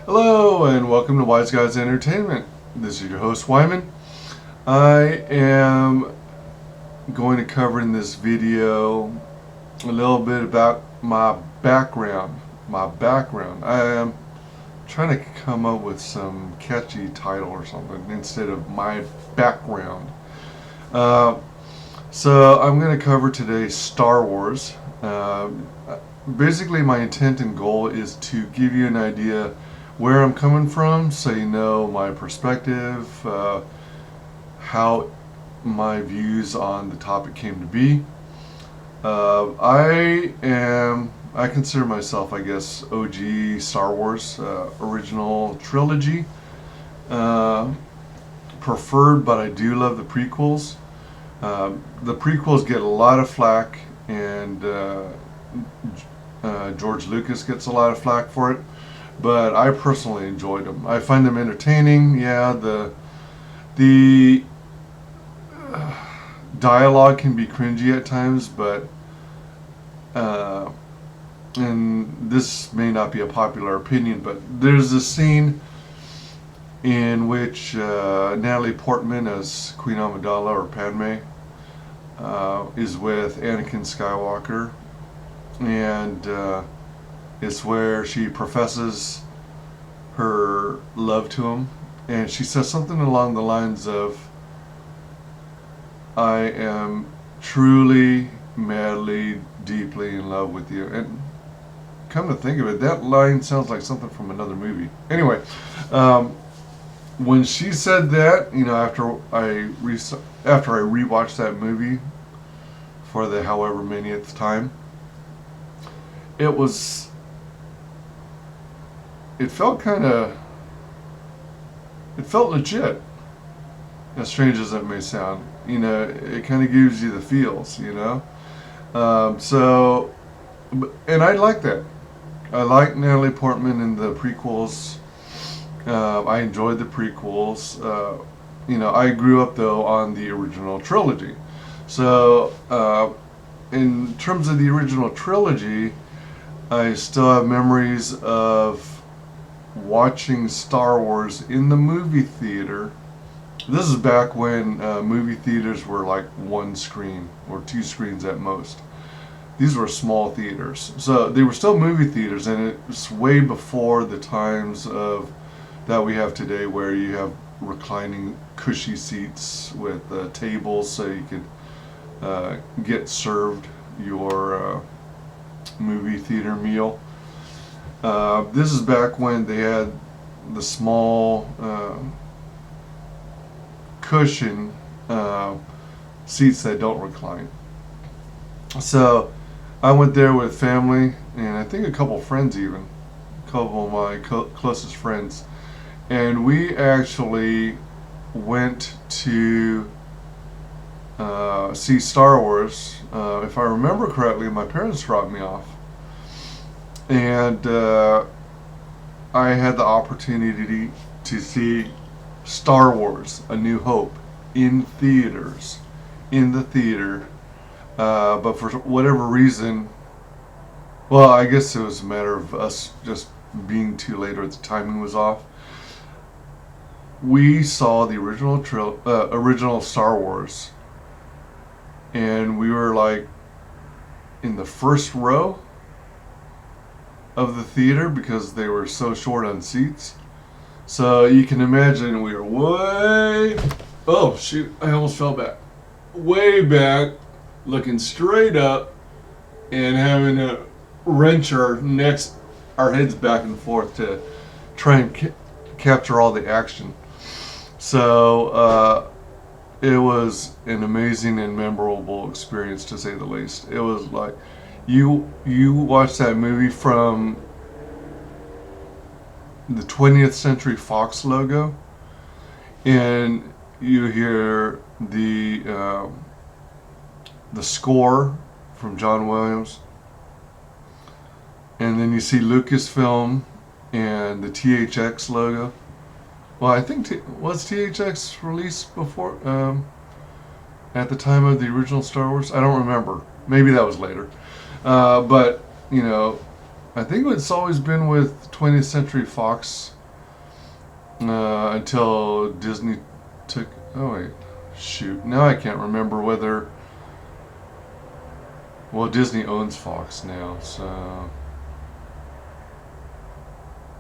Hello and welcome to WyzGyz Entertainment. This is your host Wyman. I am going to cover in this video a little bit about my background. I am trying to come up with some catchy title or something instead of my background. Uh, so I'm going to cover today Star Wars. Basically, my intent and goal is to give you an idea where I'm coming from, so you know my perspective, how my views on the topic came to be. I consider myself, I guess, OG Star Wars, original trilogy. Uh, Preferred, but I do love the prequels. The prequels get a lot of flack, and George Lucas gets a lot of flack for it, but I personally enjoyed them. I find them entertaining. Yeah, the dialogue can be cringy at times, but and this may not be a popular opinion, but there's a scene in which Natalie Portman as Queen Amidala, or Padme, is with Anakin Skywalker, and it's where she professes her love to him, and she says something along the lines of, "I am truly, madly, deeply in love with you." And come to think of it, that line sounds like something from another movie. Anyway, when she said that, after I rewatched that movie for the however manyth time, it felt legit, as strange as that may sound. It kind of gives you the feels, and I like that. I like Natalie Portman in the prequels. I enjoyed the prequels. I grew up, though, on the original trilogy. So, in terms of the original trilogy, I still have memories of watching Star Wars in the movie theater. This is back when movie theaters were like one screen or two screens at most. These were small theaters. So they were still movie theaters, and it was way before the times that we have today, where you have reclining cushy seats with tables so you can get served your movie theater meal. This is back when they had the small cushion seats that don't recline. So I went there with family, and I think a couple friends, even a couple of my closest friends, and we actually went to see Star Wars. If I remember correctly, my parents dropped me off, and I had the opportunity to see Star Wars: A New Hope in theaters, in the theater. But for whatever reason, well, I guess it was a matter of us just being too late, or the timing was off. We saw the original Star Wars, and we were like in the first row of the theater because they were so short on seats. So you can imagine we were oh shoot, I almost fell back. Way back, looking straight up, and having to wrench our heads back and forth to try and capture all the action. So it was an amazing and memorable experience, to say the least. It was like you watch that movie from the 20th Century Fox logo, and you hear the score from John Williams, and then you see Lucasfilm and the THX logo. Well, I think was THX released before, at the time of the original Star Wars? I don't remember. Maybe that was later. But I think it's always been with 20th Century Fox until Disney took. Oh wait, shoot! Now I can't remember whether. Well, Disney owns Fox now, so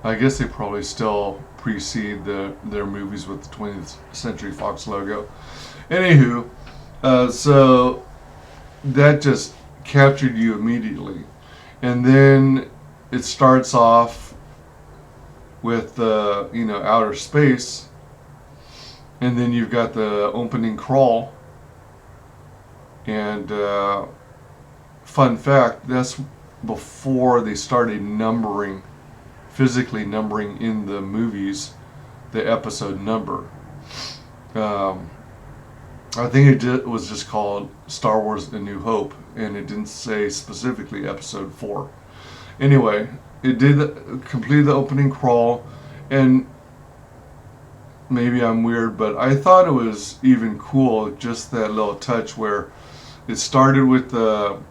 I guess they probably still precede their movies with the 20th Century Fox logo. Anywho, so that just captured you immediately, and then it starts off with outer space, and then you've got the opening crawl. And fun fact, that's before they started physically numbering in the movies, the episode number. Um, I think it was just called Star Wars: A New Hope, and it didn't say specifically Episode 4. Anyway, it did complete the opening crawl, and maybe I'm weird, but I thought it was even cool, just that little touch where it started with a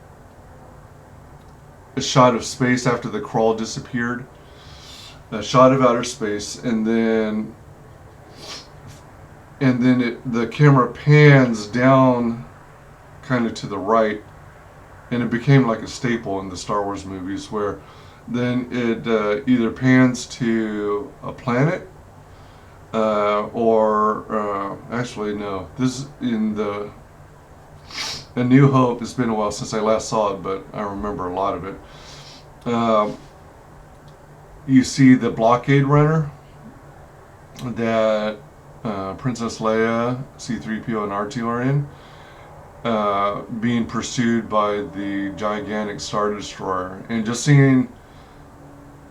shot of space after the crawl disappeared, a shot of outer space, and then the camera pans down kind of to the right, and it became like a staple in the Star Wars movies, where then it either pans to a planet or actually no, this is in the A New Hope. It's been a while since I last saw it, but I remember a lot of it. You see the blockade runner that Princess Leia, C-3PO, and R2 are in, being pursued by the gigantic Star Destroyer. And just seeing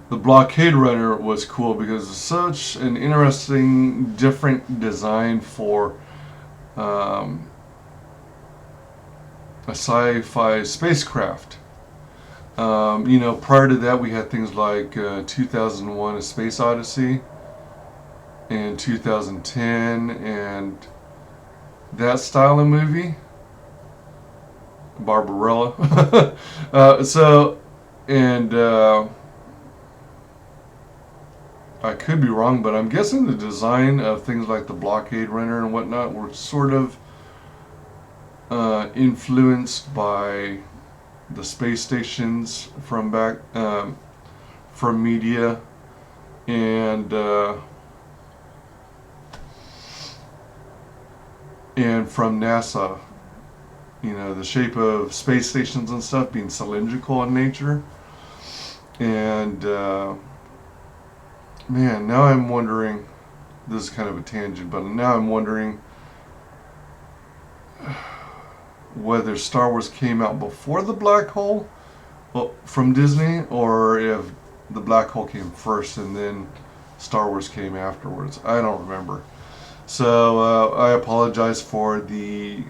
the blockade runner was cool because it's such an interesting, different design for a sci-fi spacecraft. Prior to that, we had things like 2001: A Space Odyssey and 2010, and that style of movie, Barbarella. I could be wrong, but I'm guessing the design of things like the blockade runner and whatnot were sort of influenced by the space stations from media, and from NASA. The shape of space stations and stuff being cylindrical in nature. And man, now I'm wondering, this is kind of a tangent, but now I'm wondering whether Star Wars came out before the black hole from Disney, or if the black hole came first and then Star Wars came afterwards. I don't remember. So I apologize for the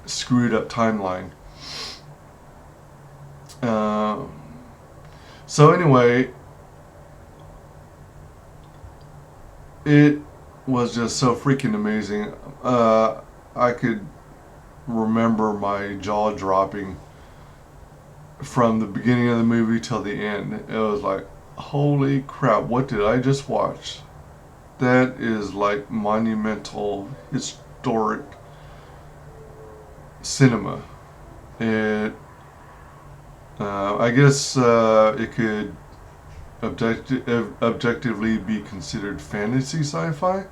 screwed up timeline. So anyway, it was just so freaking amazing. I could remember my jaw dropping from the beginning of the movie till the end. It was like, holy crap, what did I just watch? That is like monumental, historic cinema. I guess it could objectively be considered fantasy sci-fi,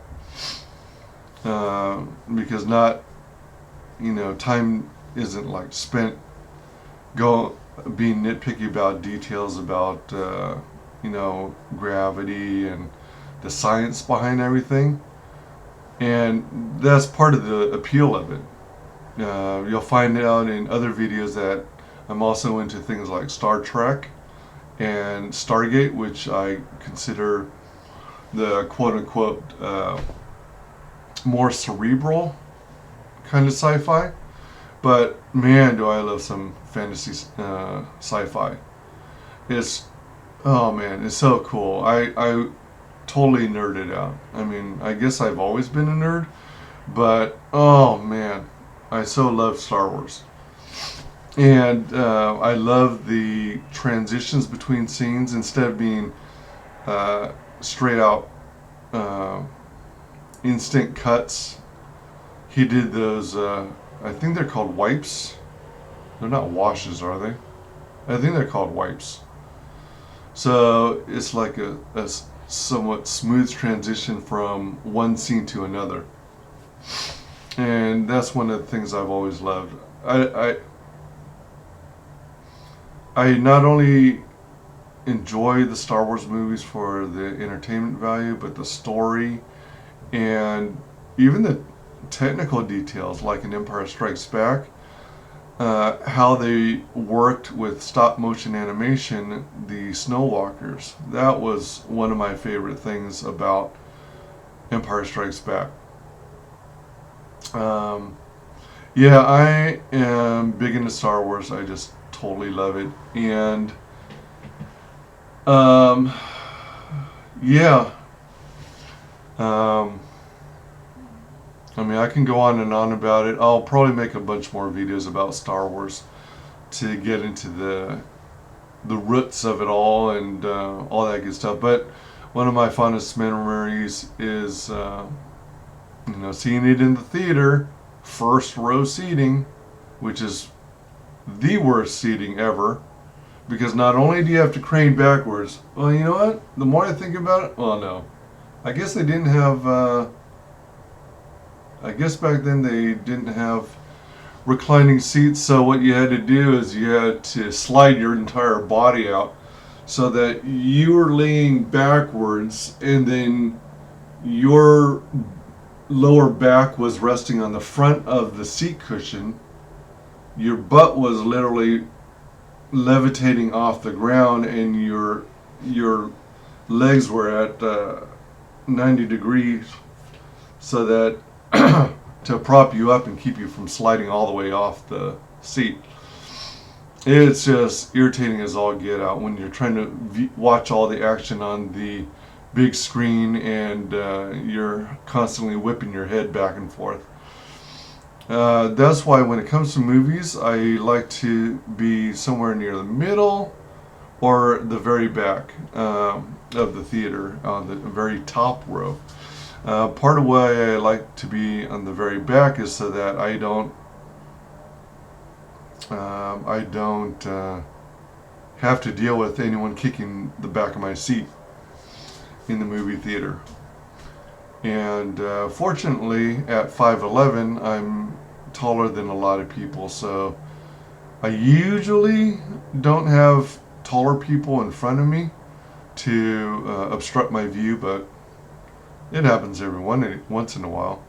because time isn't like spent being nitpicky about details about gravity and the science behind everything, and that's part of the appeal of it. You'll find out in other videos that I'm also into things like Star Trek and Stargate, which I consider the quote-unquote more cerebral kind of sci-fi. But man, do I love some fantasy sci-fi. Oh man, it's so cool. I totally nerded out. I mean, I guess I've always been a nerd, but oh man, I so love Star Wars. And I love the transitions between scenes instead of being straight out uh, instant cuts. He did those. I think they're called wipes. They're not washes, are they? I think they're called wipes. So it's like a somewhat smooth transition from one scene to another, and that's one of the things I've always loved. I not only enjoy the Star Wars movies for the entertainment value, but the story and even the technical details, like in Empire Strikes Back, how they worked with stop motion animation, the snow walkers. That was one of my favorite things about Empire Strikes Back. Um, yeah, I am big into Star Wars. I just totally love it. And um, yeah, um, I mean, I can go on and on about it. I'll probably make a bunch more videos about Star Wars to get into the roots of it all and all that good stuff. But one of my fondest memories is seeing it in the theater, first row seating, which is the worst seating ever. Because not only do you have to crane backwards, well, you know what? The more I think about it, well, no. I guess they didn't have, I guess back then they didn't have reclining seats, so what you had to do is you had to slide your entire body out so that you were laying backwards and then your lower back was resting on the front of the seat cushion. Your butt was literally levitating off the ground and your legs were at 90 degrees so that to prop you up and keep you from sliding all the way off the seat. It's just irritating as all get out when you're trying to watch all the action on the big screen and you're constantly whipping your head back and forth. That's why when it comes to movies, I like to be somewhere near the middle or the very back of the theater, on the very top row. Part of why I like to be on the very back is so that I don't have to deal with anyone kicking the back of my seat in the movie theater. And fortunately, at 5'11", I'm taller than a lot of people, so I usually don't have taller people in front of me to obstruct my view, but it happens once in a while.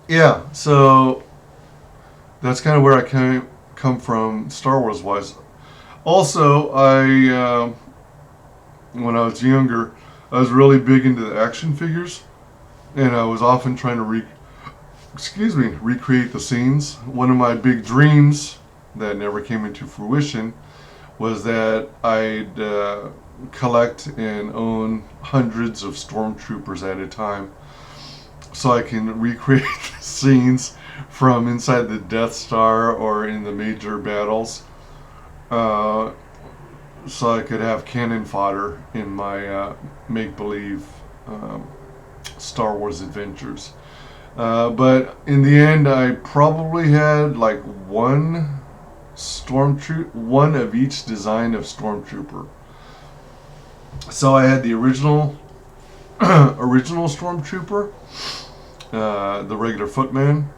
Yeah, so that's kind of where I come from Star Wars wise. Also, when I was younger, I was really big into the action figures, and I was often trying to recreate the scenes. One of my big dreams that never came into fruition was that I'd collect and own hundreds of stormtroopers at a time so I can recreate the scenes from inside the Death Star or in the major battles, so I could have cannon fodder in my make-believe Star Wars adventures. But in the end, I probably had like one of each design of stormtrooper. So I had the original stormtrooper, the regular footman.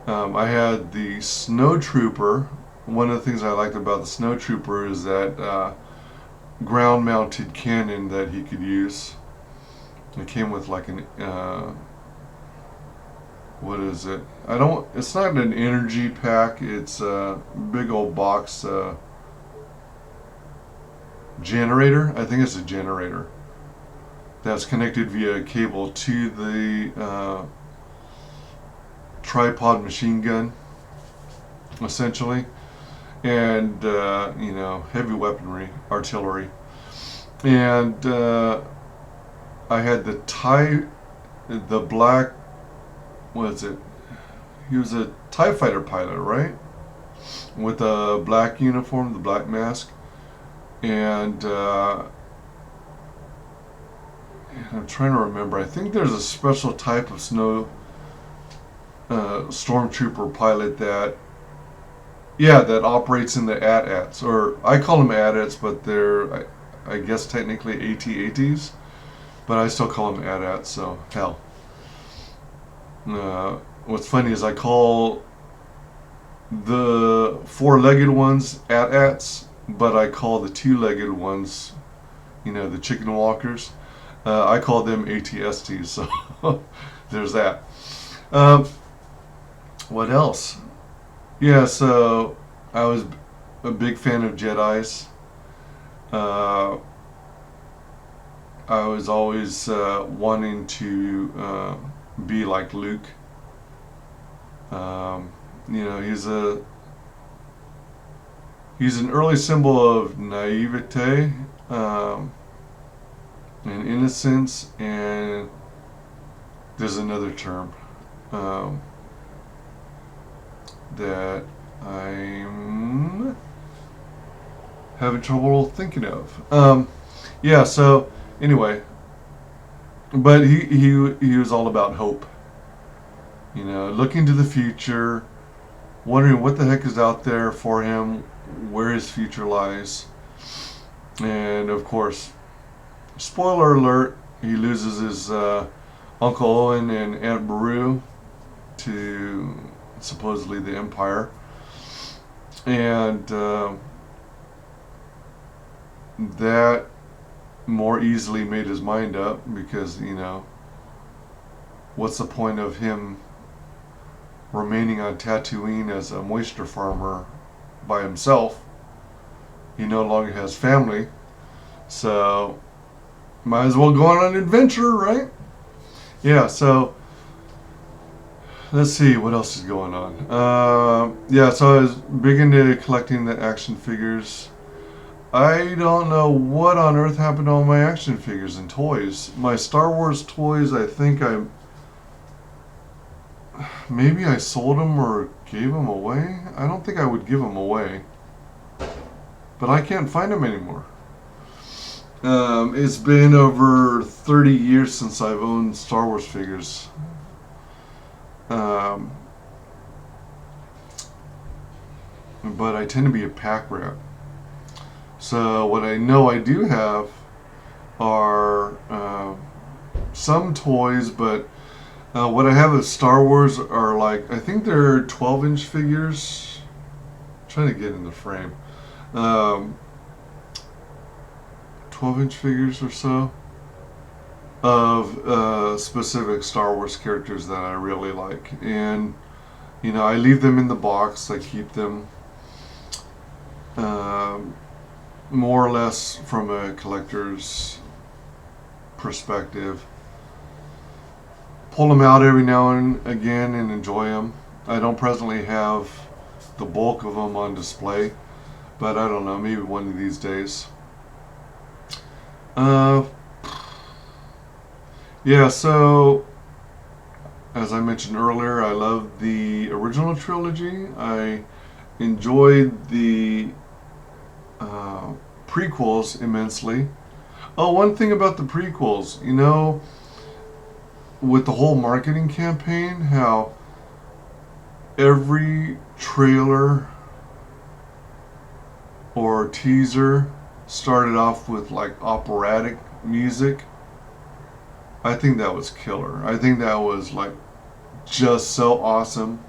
I had the snow trooper. One of the things I liked about the snow trooper is that ground-mounted cannon that he could use. It came with like an what is it? It's not an energy pack. It's a big old box generator. I think it's a generator that's connected via cable to the tripod machine gun, essentially, and heavy weaponry, artillery, and I had the black. What is it? He was a TIE fighter pilot, right? With a black uniform, the black mask, and I'm trying to remember. I think there's a special type of snow stormtrooper pilot that, yeah, that operates in the AT-ATs, or I call them AT-ATs, but they're, I guess technically AT-ATs, but I still call them AT-ATs. So hell. What's funny is I call the four-legged ones AT-ATs, but I call the two-legged ones, the chicken walkers, I call them ATSTs. So there's that. What else? Yeah, so I was a big fan of Jedis. I was always wanting to be like Luke. He's an early symbol of naivete and innocence, and there's another term that I'm having trouble thinking of. Yeah, so anyway, but he was all about hope. Looking to the future, wondering what the heck is out there for him, where his future lies. And of course, spoiler alert, he loses his Uncle Owen and Aunt Beru to supposedly the Empire. And that more easily made his mind up, because, what's the point of him remaining on Tatooine as a moisture farmer by himself? He no longer has family, so might as well go on an adventure, right? Yeah, so let's see what else is going on. Yeah, so I was big into collecting the action figures. I don't know what on earth happened to all my action figures and toys. My Star Wars toys, I think maybe I sold them or gave them away. I don't think I would give them away, but I can't find them anymore. It's been over 30 years since I've owned Star Wars figures. But I tend to be a pack rat. So what I know I do have are some toys, but what I have of Star Wars are like, I think they're 12-inch figures. I'm trying to get in the frame. 12-inch figures or so of specific Star Wars characters that I really like. And, I leave them in the box. I keep them more or less from a collector's perspective. Pull them out every now and again and enjoy them. I don't presently have the bulk of them on display, but I don't know, maybe one of these days. Yeah, so as I mentioned earlier, I love the original trilogy. I enjoyed the prequels immensely. Oh, one thing about the prequels, with the whole marketing campaign, how every trailer or teaser started off with like operatic music. I think that was killer. I think that was like just so awesome.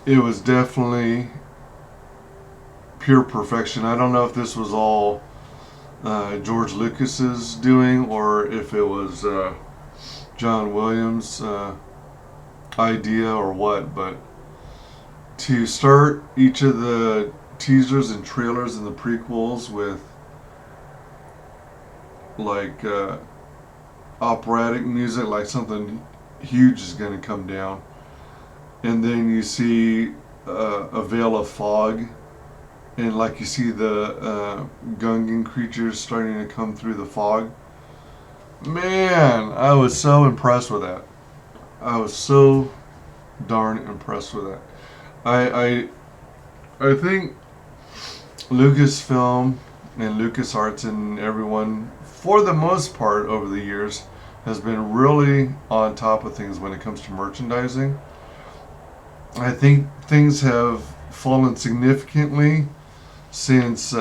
It was definitely pure perfection. I don't know if this was all George Lucas's doing, or if it was John Williams' idea or what, but to start each of the teasers and trailers and the prequels with like operatic music, like something huge is going to come down, and then you see a veil of fog, and like you see the Gungan creatures starting to come through the fog. Man, I was so impressed with that. I was so darn impressed with that. I think Lucasfilm and LucasArts and everyone, for the most part over the years, has been really on top of things when it comes to merchandising. I think things have fallen significantly since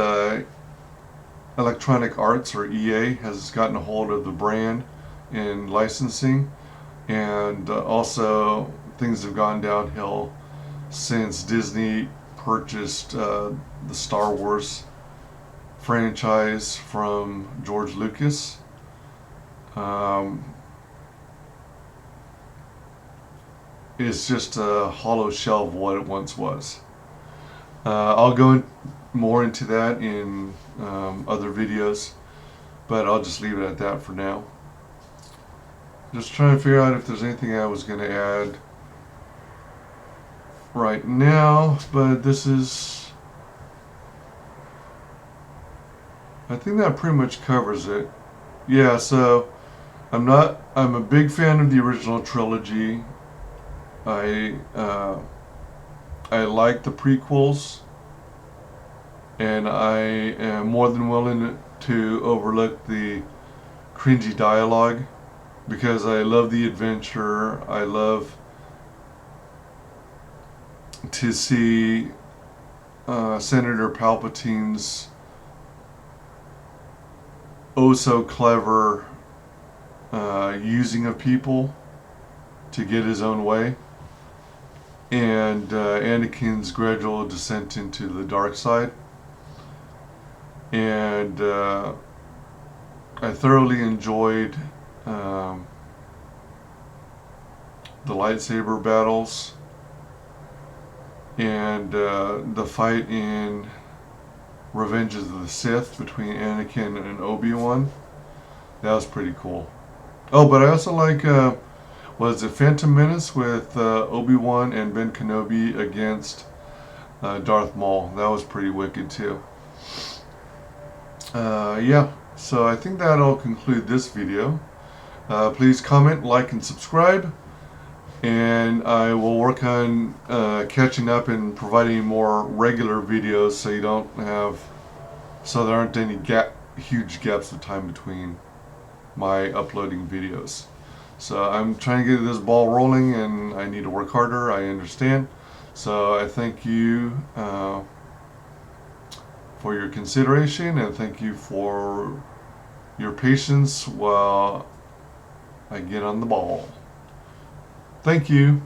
Electronic Arts, or EA, has gotten a hold of the brand in licensing, and also things have gone downhill since Disney purchased the Star Wars franchise from George Lucas. Um, it's just a hollow shell of what it once was. I'll go more into that in other videos, but I'll just leave it at that for now. Just trying to figure out if there's anything I was going to add right now, but this is, I think that pretty much covers it. Yeah, so I'm a big fan of the original trilogy. I like the prequels, and I am more than willing to overlook the cringy dialogue because I love the adventure. I love to see Senator Palpatine's oh so clever using of people to get his own way, and Anakin's gradual descent into the dark side. And I thoroughly enjoyed the lightsaber battles and the fight in Revenge of the Sith between Anakin and Obi-Wan. That was pretty cool. Oh, but I also like, was it Phantom Menace with Obi-Wan and Ben Kenobi against Darth Maul. That was pretty wicked too. Yeah, so I think that'll conclude this video. Please comment, like, and subscribe. And I will work on catching up and providing more regular videos so you don't have, so there aren't any huge gaps of time between my uploading videos. So I'm trying to get this ball rolling, and I need to work harder, I understand. So I thank you for your consideration, and thank you for your patience while I get on the ball. Thank you.